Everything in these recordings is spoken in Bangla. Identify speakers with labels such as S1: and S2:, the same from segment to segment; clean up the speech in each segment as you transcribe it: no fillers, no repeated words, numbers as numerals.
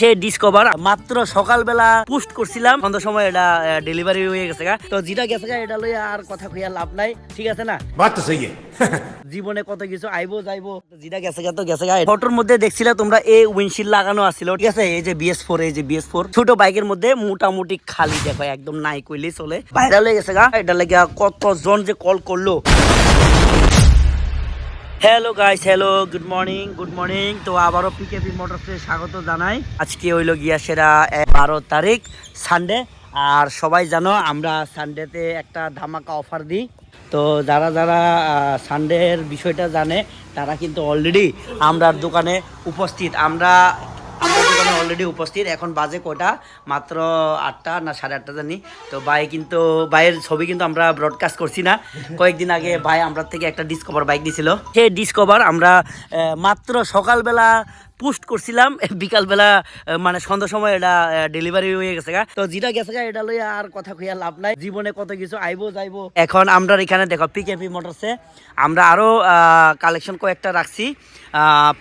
S1: সেই ডিসকভার মাত্র সকালবেলা পোস্ট করছিলাম, সন্ধ্যার সময় এটা ডেলিভারি হয়ে গেছে গা। তো যেটা গেছে গা এটা লইয়া আর কথা কইয়া লাভ নাই, ঠিক আছে না?
S2: বাত তো সহি
S1: জীবনে কত কিছু আইবো যাইবো, যেটা গেছে গা তো গেছে গা। ফটোর মধ্যে দেখছিলা তোমরা এই উইন্ডশিল্ড লাগানো আছিল, ঠিক আছে? এই যে BS4, এই যে BS4 ছোট বাইকের মধ্যে মোটামুটি খালি, দেখো একদম নাই কইলেই চলে, ভাইরাল হয়ে গেছে গা। এটা লাগে কতজন যে কল করলো। Hello guys, hello, good morning. তো আবারও পিকেপি মোটরসে স্বাগত জানাই। আজকে হইল গিয়া সেরা 12 তারিখ সানডে। আর সবাই জানো আমরা সানডেতে একটা ধামাকা অফার দিই। তো যারা যারা সানডের বিষয়টা জানে তারা কিন্তু অলরেডি আমরার দোকানে উপস্থিত। আমরা দোকানে অলরেডি উপস্থিত। এখন বাজে কটা, মাত্র 8টা না 8:30 জানি। তো ভাই কিন্তু ভাইয়ের ছবি কিন্তু আমরা ব্রডকাস্ট করছি না। কয়েকদিন আগে ভাই আমরা থেকে একটা ডিসকভার বাইক দিছিল। সেই ডিসকভার আমরা মাত্র সকালবেলা পোস্ট করছিলাম, বিকালবেলা মানে সন্ধ্যার সময় এটা ডেলিভারি হয়ে গেছে গা। তো যেটা গেছে গা এটা লইয়া আর কথা কইয়া লাভ নাই, জীবনে কত কিছু আইবো যাইবো। এখন আমরা এখানে দেখো পিকেপি মোটরসে আমরা আরো কালেকশন কয়েকটা রাখছি।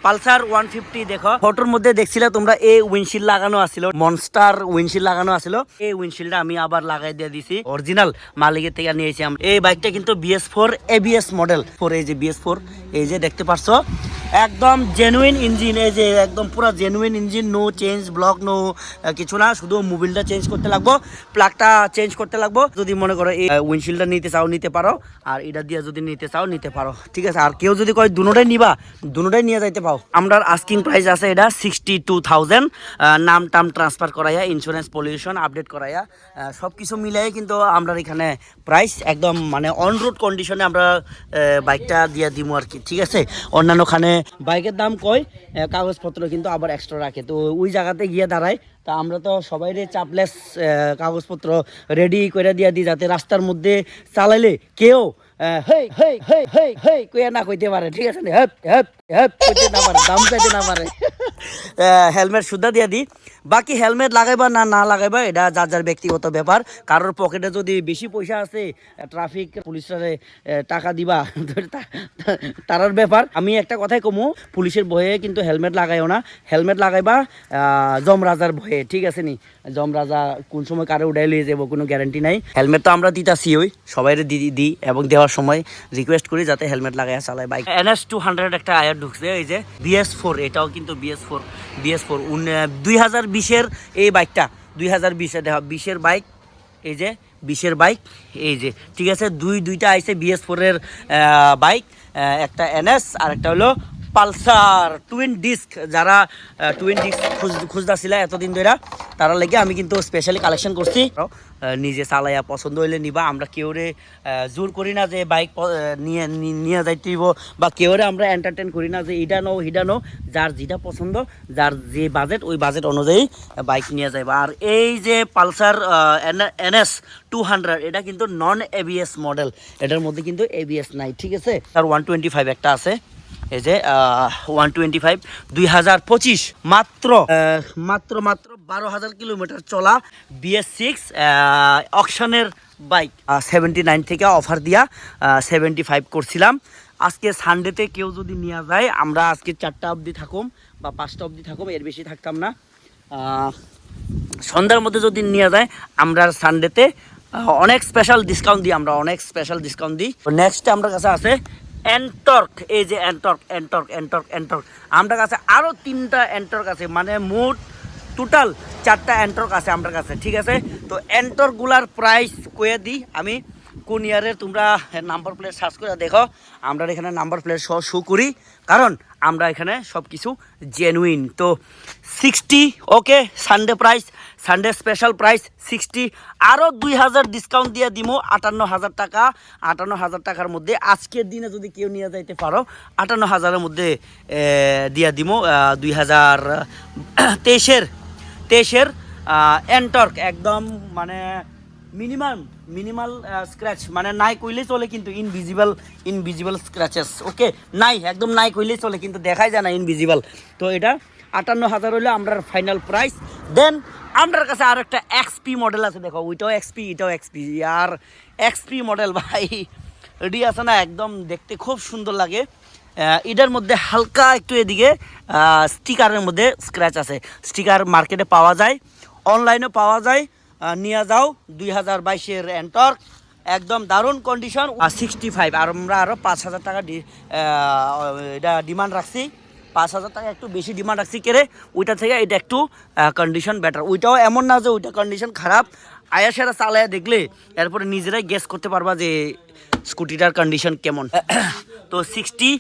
S1: পালসার 150 দেখো, ফটোর মধ্যে দেখছিলে তোমরা এই উইন্ডশিল্ড লাগানো আছিল, মনস্টার উইন্ডশিল্ড লাগানো আছিল। এই উইন্ডশিল্ডটা আমি আবার লাগাই দিয়ে দিছি, অরিজিনাল মালিকের থেকে নিয়েছি আমরা। এই বাইকটা কিন্তু BS4 ABS মডেল। এই যে BS4, এই যে দেখতে পারছো একদম জেনুইন ইঞ্জিন, এই যে একদম পুরো genuine engine, no change block, no কিছু না, শুধু মোবিলটা চেঞ্জ করতে লাগবো, প্লাগটা চেঞ্জ করতে লাগবো। যদি মনে করো এই উইন্ডশিল্ডটা নিতে চাও নিতে পারো, আর এটা দিয়ে যদি নিতে চাও নিতে পারো, ঠিক আছে? আর কেউ যদি কয় দুটোটাই নিবা, দুটোটাই নিয়ে যাইতে পাও। আমরা আস্কিং প্রাইস আছে এটা 62,000, নাম টাম ট্রান্সফার করাইয়া, ইন্স্যুরেন্স পলিউশন আপডেট করাইয়া, সব কিছু মিলাই কিন্তু আমরা এখানে প্রাইস একদম মানে অন রোড কন্ডিশনে আমরা বাইকটা দিয়ে দিব আর কি, ঠিক আছে? অন্যান্য খানে বাইকের দাম কয়, কাগজপত্র কিন্তু আবার এক্সট্রা রাখে। তো ওই জায়গাতে গিয়ে দাঁড়ায়। তা আমরা তো সবাই চাপলেস কাগজপত্র রেডি করে দিয়ে দিই, যাতে রাস্তার মধ্যে চালাইলে কেউ হেই হেই হেই হেই হেই কইয়া না কইতে পারে, ঠিক আছে? হেপ হেপ হেপ কইতে না পারে, দাম চাইতে না পারে। হেলমেট সুদ্ধা দিয়ে দিই। বাকি হেলমেট লাগাইবা না না লাগাইবা এটা যার যার ব্যক্তিগত ব্যাপার। কারোর পকেটে যদি বেশি পয়সা আছে, ট্রাফিক পুলিশরা টাকা দিবা, তারার ব্যাপার। আমি একটা কথাই কমু, পুলিশের ভয়ে কিন্তু হেলমেট লাগাইও না, হেলমেট লাগাইবা যমরাজার ভয়ে, ঠিক আছে নি? যমরাজা কোন সময় কারে উড়াই লিয়ে যাবো কোনো গ্যারান্টি নাই। হেলমেট তো আমরা দিতাছি, ওই সবাই দিই এবং দেওয়ার সময় রিকোয়েস্ট করি যাতে হেলমেট লাগাইয়া চালায় বাইক। NS 200 একটা আয়ার ঢুকছে, এই যে BS4, এটাও কিন্তু BS4 2020-এর এই বাইকটা, 2020-এ দেখো 20-এর বাইক, এই যে 20-এর বাইক, এই যে, ঠিক আছে? দুইটা আইছে BS4-এর বাইক, একটা NS আর একটা হলো পালসার টুইন ডিস্ক। যারা টুইন ডিস্ক খুঁজতেছিল এতদিন ধরে, তারা লেগে আমি কিন্তু স্পেশালি কালেকশন করছি। নিজে চালাইয়া পছন্দ হইলে নিবা, আমরা কেউরে জোর করি না যে বাইক নিয়ে যাইতেইব, বা কেউরে আমরা এন্টারটেন করি না যে এটা নো হিডা নো। যার যেটা পছন্দ, যার যে বাজেট, ওই বাজেট অনুযায়ী বাইক নিয়ে যাইবা। আর এই যে পালসার NS 200, এটা কিন্তু নন ABS মডেল, এটার মধ্যে কিন্তু ABS নাই, ঠিক আছে? আর 125 একটা আছে, এই যে 125 2025, মাত্র 12,000 কিলোমিটার চলা BS6 অকশনের বাইক। 79 থেকে অফার দিয়া 75 করছিলাম। আজকে সানডেতে কেউ যদি নিয়ে যায়, আমরা আজকে 4টা অবধি থাকুম বা 5টা অবধি থাকুম, এর বেশি থাকতাম না। সন্ধ্যার মধ্যে যদি নিয়ে যায়, আমরা সানডেতে অনেক স্পেশাল ডিসকাউন্ট দিই, নেক্সট আমার কাছে আছে এন্টর্ক, এই যে এন্টর্ক আমার কাছে আরো 3টা এন্টর্ক আছে, মানে মোট টোটাল 4টা এন্টর্ক আছে আমার কাছে, ঠিক আছে? তো এন্টর্ক গুলার প্রাইস কয়ে দিই আমি, কোন ইয়ারের তোমরা নাম্বার প্লেট সার্চ করে দেখো। আমরা এখানে নাম্বার প্লেট সহ শো করি, কারণ আমরা এখানে সব কিছু জেনুইন। তো 60, ওকে, সানডে স্পেশাল প্রাইস 60, আরও 2,000 ডিসকাউন্ট দিয়ে দিব, 58,000 টাকা। 58,000 টাকার মধ্যে আজকের দিনে যদি কেউ নিয়ে যাইতে পারো, 58,000-এর মধ্যে দিয়ে দিব 2023-এর এন্টর্ক, একদম মানে মিনিমাল স্ক্র্যাচ, মানে নাই কইলেই চলে, কিন্তু ইনভিজিবল স্ক্র্যাচেস, ওকে? নাই, একদম নাই কইলেই চলে, কিন্তু দেখাই যায় না, ইনভিজিবল। তো এটা 58,000 হইলে আমরা ফাইনাল প্রাইস। দেন আমার কাছে আর একটা XP মডেল আছে, দেখো, ওইটাও XP, এটাও XP। আর XP মডেল ভাই, এটি আছে না, একদম দেখতে খুব সুন্দর লাগে। এটার মধ্যে হালকা একটু এদিকে স্টিকারের মধ্যে স্ক্র্যাচ আছে। স্টিকার মার্কেটে পাওয়া যায়, অনলাইনে পাওয়া যায়, নিয়ে যাও। 2022-এর এন্টর্ক, একদম দারুণ কন্ডিশন। 65 আর আমরা আরও 5,000 টাকা এটা ডিমান্ড রাখছি। 5,000 টাকা একটু বেশি ডিমান্ড রাখছি কেড়ে, ওইটা থেকে এটা একটু কন্ডিশন বেটার। ওইটাও এমন না যে ওইটা কন্ডিশন খারাপ, আয়াসেরা চালায়া দেখলে এরপরে নিজেরাই গেস করতে পারবা যে স্কুটিটার কন্ডিশন কেমন। তো 60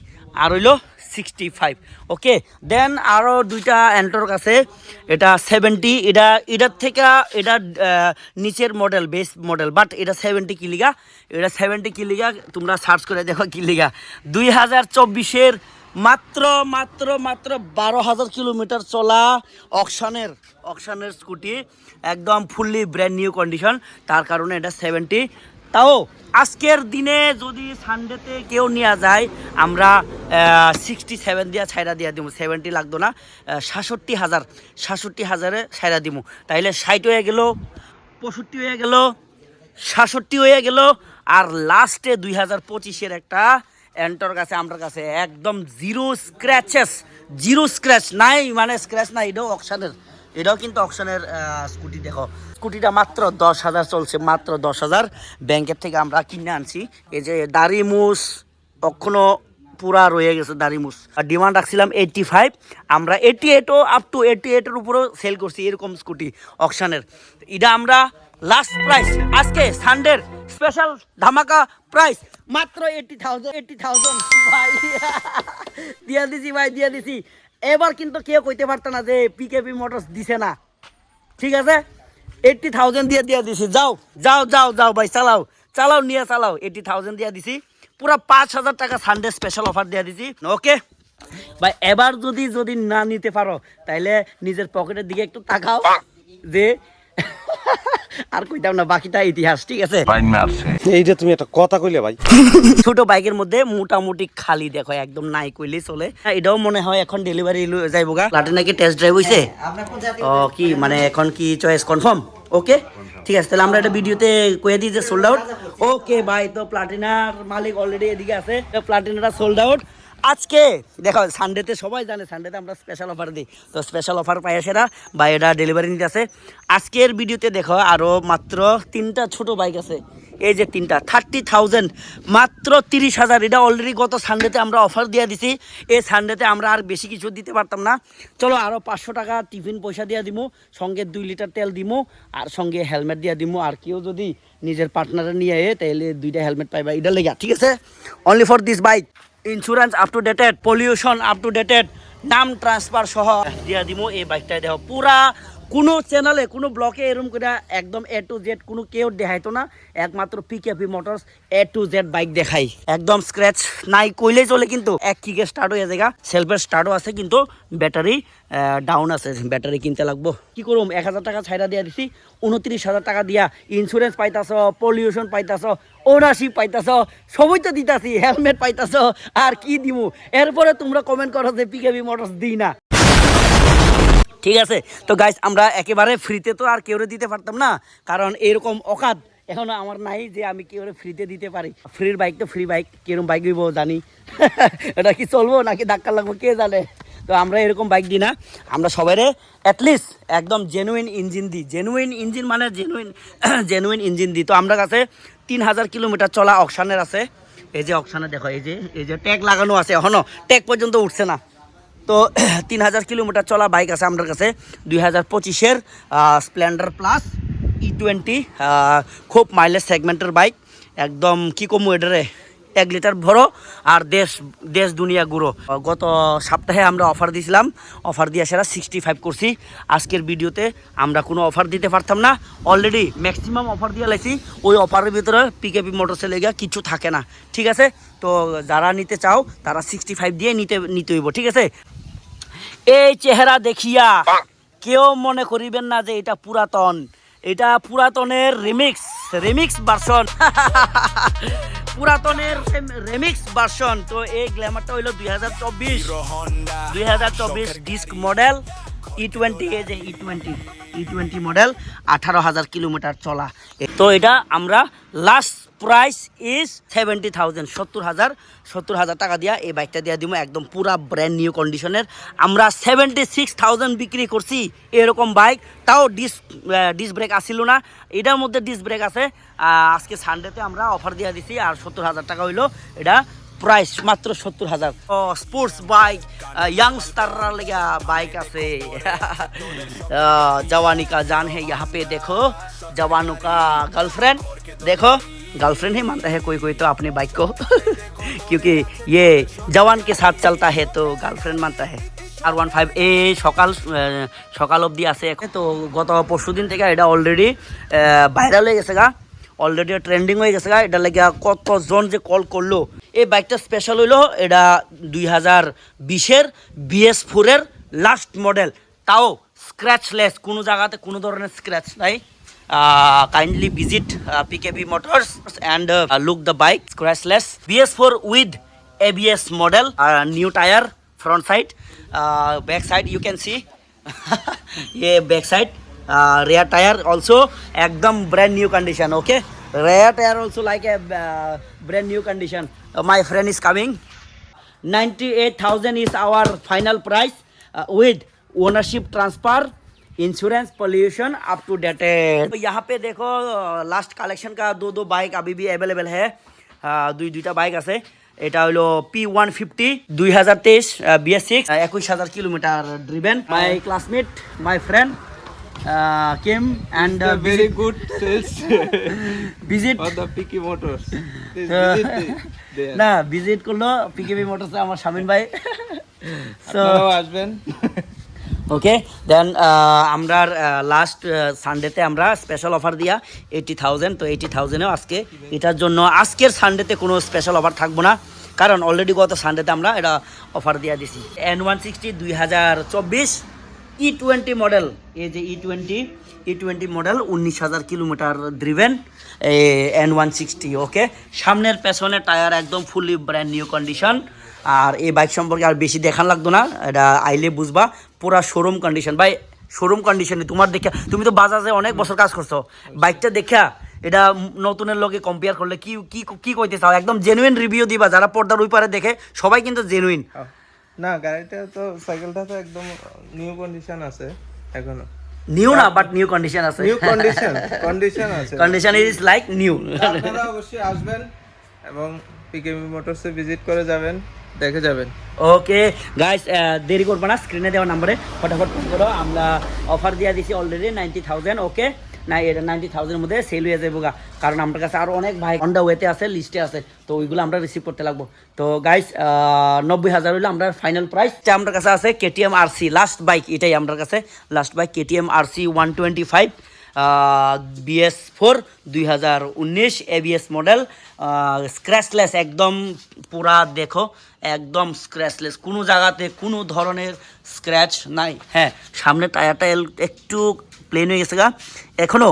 S1: আর হইলো 65। ওকে, দেন আরও দুইটা এন্টর্ক আছে, এটা 70। এটার থেকে এটা নিচের মডেল, বেস মডেল, বাট এটা 70 কিলিগা। এটা 70 কিলিগা, তোমরা সার্চ করে দেখো কিলিগা। 2024-এর মাত্র 12,000 কিলোমিটার চলা অকশনের স্কুটি, একদম ফুললি ব্র্যান্ড নিউ কন্ডিশন। তার কারণে এটা 70। তাও আজকের দিনে যদি সানডেতে কেউ নিয়ে যায়, আমরা 67 দিয়া ছাইরা দিয়া দিব। 70 লাগতো না, 67,000 ছাইরা দিব। তাইলে 60 হয়ে গেল, 65 হয়ে গেল, 67 হয়ে গেল। আর লাস্টে 2025-এর একটা এন্টর্ক আছে আমার কাছে, একদম জিরো স্ক্র্যাচ নাই, মানে স্ক্র্যাচ নাই। এটাও কিন্তু অকশনের স্কুটি। দেখো স্কুটিটা মাত্র 10,000 চলছে, মাত্র 10,000। ব্যাংকের থেকে আমরা কিনে আনছি। এই যে দাড়ি মুস কখনো পুরা রয়ে গেছে দাড়ি মুস। আর ডিমান্ড রাখছিলাম 85, আমরা 88ও আপ টু 88-এর উপরেও সেল করছি এরকম স্কুটি অকশনের। এটা আমরা লাস্ট প্রাইস আজকে সানডের স্পেশাল ধামাকা প্রাইস মাত্র 80,000 ভাই দিয়ে দিছি। এবার কিন্তু কেউ কইতে পারতো না যে পিকেপি মোটরস দিছে না, ঠিক আছে? 80,000 দিয়ে দিছি। যাও ভাই, চালাও নিয়ে চালাও। 80,000 দিয়ে দিছি, পুরো 5,000 টাকা সানডে স্পেশাল অফার দিয়ে দিছি। ওকে ভাই, এবার যদি না নিতে পারো তাইলে নিজের পকেটের দিকে একটু তাকাও, যে আর কইতাম না, বাকিটা ইতিহাস, ঠিক আছে?
S2: এইটা তুমি একটা কথা কইলে ভাই।
S1: ছোট বাইকের মধ্যে মোটামুটি খালি, দেখো একদম নাই কইলেই চলে। এটাও মনে হয় এখন ডেলিভারি যাইব গা। প্লাটিনা কি টেস্ট ড্রাইভ হইছে? ও কি মানে এখন কি চয়েস কনফার্ম? ওকে ঠিক আছে, তাহলে আমরা এটা ভিডিওতে কয়ে দিই যে সোল্ড আউট। ওকে ভাই, তো প্লাটিনার মালিক অলরেডি এদিকে আছে, প্লাটিনাটা সোল্ড আউট। আজকে দেখো সানডেতে সবাই জানে সানডেতে আমরা স্পেশাল অফার দিই, তো স্পেশাল অফার পাই সেটা বা এটা ডেলিভারি নিতে আছে। আজকের ভিডিওতে দেখো আরও মাত্র 3টা ছোট বাইক আছে, এই যে 3টা 30,000, মাত্র 30,000। এটা অলরেডি গত সানডেতে আমরা অফার দিয়ে দিছি। এই সানডেতে আমরা আর বেশি কিছু দিতে পারতাম না। চলো আরও 500 টাকা টিফিন পয়সা দিয়ে দিমু, সঙ্গে 2 লিটার তেল দিমু, আর সঙ্গে হেলমেট দিয়ে দিমু। আর কেউ যদি নিজের পার্টনারে নিয়ে তাহলে 2টা হেলমেট পাইবা, এটা লেগা, ঠিক আছে? Only for this bike. Insurance up to dated, pollution up to dated, নাম ট্রান্সফার সহ দিয়া দিমু। এই বাইকটাই দেখো পুরা কোনো চ্যানেলে কোনো ব্লকে এরকম করে একদম A to Z কোনো কেউ দেখাইতো না, একমাত্র PKP motors A to Z bike দেখাই। একদম স্ক্র্যাচ নাই কইলেই চলে, কিন্তু 1 কিকে স্টার্ট হয়ে যায়, সেলফের স্টার্টও আছে, কিন্তু ব্যাটারি ডাউন আছে, ব্যাটারি কিনতে লাগবো। কি করুম, 1,000 টাকা ছাইড়া দিয়া দিছি, 29,000 টাকা দিয়া ইন্স্যুরেন্স পাইতাছ, পলিউশন পাইতাছ, ওনারশিপ পাইতাছ, সবই তো দিতাছি, হেলমেট পাইতাছ, আর কি দিমু? এরপরে তোমরা কমেন্ট করো যে পিকেপি মোটরস দিই না, ঠিক আছে? তো গাইস, আমরা একেবারে ফ্রিতে তো আর কেউরে দিতে পারতাম না, কারণ এরকম অকাত এখনো আমার নাই যে আমি কেউরে ফ্রিতে দিতে পারি। ফ্রির বাইক তো ফ্রি বাইক, কিরকম বাইক হইব জানি এটা কি চলবো নাকি ধাক্কা লাগবো কে জানে। তো আমরা এরকম বাইক দিই না, আমরা সবাইরে অ্যাটলিস্ট একদম জেনুইন ইঞ্জিন দিই। জেনুইন ইঞ্জিন মানে জেনুইন ইঞ্জিন দিই। তো আমরা কাছে 3,000 কিলোমিটার চলা অকশানের আছে। এই যে অকশানে দেখো, এই যে ট্যাগ লাগানো আছে, এখনো ট্যাগ পর্যন্ত উঠছে না। তো 3,000 কিলোমিটার চলা বাইক আছে আমাদের কাছে, 2025-এর স্প্লেন্ডার প্লাস E20, খুব মাইলেজ সেগমেন্টের বাইক, একদম কি কমু এটারে, 1 লিটার ভরো আর দেশ দুনিয়া ঘুরো। গত সপ্তাহে আমরা অফার দিয়েছিলাম, অফার দিয়ে সেটা 65 করছি। আজকের ভিডিওতে আমরা কোনো অফার দিতে পারতাম না, অলরেডি ম্যাক্সিমাম অফার দিয়ে লাইছি। ওই অফারের ভিতরে পিকেপি মোটরসের লেগে কিছু থাকে না, ঠিক আছে? তো যারা নিতে চাও তারা 65 দিয়ে নিতে হইব, ঠিক আছে? এই চেহারা দেখিয়া কেউ মনে করিবেন না যে এটা পুরাতন, এটা পুরাতনের রিমিক্স ভার্সন পুরাতনের রিমিক্স ভার্সন। তো এই গ্ল্যামারটা হইলো 2024 ডিস্ক মডেল E20, এই যে E20 মডেল, 18,000 কিলোমিটার চলা। তো এটা আমরা লাস্ট প্রাইস ইজ 70,000 70,000 টাকা দিয়া এই বাইকটা দিয়া দিব একদম পুরা ব্র্যান্ড নিউ কন্ডিশনের। আমরা 76,000 বিক্রি করছি এরকম বাইক, তাও ডিস্ক ব্রেক আসিল না, এটার মধ্যে ডিস্ক ব্রেক আছে। আজকে সানডেতে আমরা অফার দিয়া দিছি আর 70,000 টাকা হইলো এটা প্রাইস, মাত্র 70,000। স্পোর্টস বাইক यंगस्टररा लेगा बाइक आसे जवानी का जान है यहाँ पे देखो, जवानों का गर्लफ्रेंड देखो, गर्लफ्रेंड ही मानता है कोई कोई तो अपने बाइक को क्योंकि ये जवान के साथ चलता है तो गर्लफ्रेंड मानता है। R15 এই সকাল অবধি আছে, তো গত পরশু দিন থেকে এটা অলরেডি ভাইরাল হয়ে গেছে গা, অলরেডি ট্রেন্ডিং হয়ে গেছে গা। এটা লেগে কতজন যে কল করলো। এই বাইকটা স্পেশাল হইলো এটা 2020-এর BS4-এর লাস্ট মডেল, তাও স্ক্র্যাচলেস, কোনো জায়গাতে কোনো ধরনের স্ক্র্যাচ নাই। Kindly visit PKB Motors and look the bike, scratchless BS4 with ABS model, new tire front side, back side you can see ये back side, rear tire also ekdam brand new condition, okay, rear tire also like a brand new condition. My friend is coming. 98,000 is our final price with ownership transfer, insurance, pollution up to dated. तो यहाँ पे देखो लास्ट कलेक्शन का दो बाइक अभी भी अवेलेबल है, दुईटा बाइक আছে। এটা হলো P150 2023 BS6, 21,000 kilometre driven. My classmate, my friend came and
S3: very good sales
S1: visit
S3: for the PK Motors.
S1: না ভিজিট করলো PKB মোটরস আমার শামিন ভাই। সো
S3: আপনারাও আসবেন।
S1: ওকে দেন আমরা লাস্ট সানডেতে আমরা স্পেশাল অফার দিয়া 80,000, তো 80,000-এও আজকে এটার জন্য আজকের সানডেতে কোনো স্পেশাল অফার থাকবো না, কারণ অলরেডি গত সানডেতে আমরা এটা অফার দিয়া দিছি। N160 2024 E20 মডেল, এই যে E20 model 19,000 kilometre driven N160, ওকে। সামনের পেছনের টায়ার একদম ফুলি ব্র্যান্ড নিউ কন্ডিশন। আর এই বাইক সম্পর্কে আর বেশি দেখান লাগতো না, এটা আইলে বুঝবা পুরা শোরুম কন্ডিশন। ভাই শোরুম কন্ডিশনে তোমার দেখা, তুমি তো বাজাজে অনেক বছর কাজ করছো, বাইকটা দেখা এটা নতুনের লগে কম্পেয়ার করলে কি কি কি কইতে চাও? একদম জেনুইন রিভিউ দিবা, যারা পর্দার ওই পারে দেখে সবাই কিন্তু জেনুইন।
S3: না গাড়িটা তো, সাইকেলটা তো একদম নিউ কন্ডিশন আছে এখনো।
S1: নিউ না, বাট নিউ কন্ডিশন আছে,
S3: নিউ কন্ডিশন আছে,
S1: কন্ডিশন ইজ লাইক নিউ।
S3: আপনারা অবশ্যই আসবেন এবং PKB মোটরসে ভিজিট করে যাবেন, দেখে যাবেন।
S1: ওকে গাইস, দেরি করবো না, স্ক্রিনে দেওয়া নাম্বারে ফটাফট ফোন করো। আমরা অফার দিয়ে দিছি অলরেডি 90,000, ওকে। না এটা 90,000-এর মধ্যে সেল হয়ে যাবো গা, কারণ আমার কাছে আরও অনেক ভাই অন দ্য ওয়েতে আছে, লিস্টে আছে, তো ওইগুলো আমরা রিসিভ করতে লাগবো। তো গাইস 90,000 হইলে আমরা ফাইনাল প্রাইস। আমার কাছে আছে KTM RC লাস্ট বাইক, এটাই আমার কাছে last bike, KTM RC 125 BS4 2019 ABS model, scratchless একদম পুরা দেখো, একদম স্ক্র্যাচলেস, কোনো জায়গাতে কোনো ধরনের স্ক্র্যাচ নাই। হ্যাঁ সামনে টায়ারটা একটু প্লেন হয়ে গেছে গা, এখনও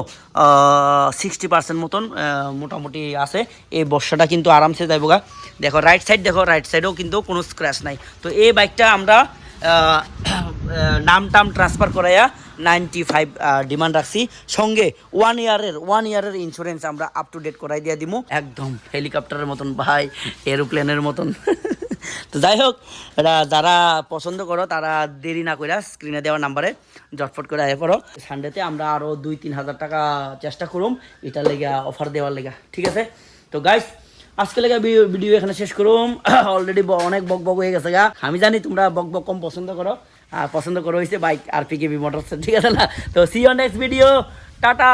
S1: 60% মতন মোটামুটি আছে। এই বর্ষাটা কিন্তু আরামসে যাইবো গা। দেখো রাইট সাইড, দেখো রাইট সাইডেও কিন্তু কোনো স্ক্র্যাচ নাই। তো এই বাইকটা আমরা নাম ট্রান্সফার করাইয়া 95 ডিমান্ড রাখছি, সঙ্গে 1 ইয়ারের ইন্স্যুরেন্স আমরা আপ টু ডেট করাই দিয়ে দিব, একদম হেলিকপ্টারের মতন ভাই, এরোপ্লেনের মতন। তো যাই হোক, এটা যারা পছন্দ করো তারা দেরি না করে স্ক্রিনে দেওয়া নাম্বারে জটফট করে আয় পড়ো। সানডেতে আমরা আরও 2-3 হাজার টাকা চেষ্টা করুম এটার লেগা, অফার দেওয়ার লেগা, ঠিক আছে। তো গাইস আজকে লেগে ভিডিও এখানে শেষ করুম, অলরেডি অনেক বক হয়ে গেছে গা। আমি জানি তোমরা বক কম পছন্দ করো, আর পছন্দ করো হয়েছে বাইক আর PKB মোটরস, ঠিক আছে না। তো see on next video, tata.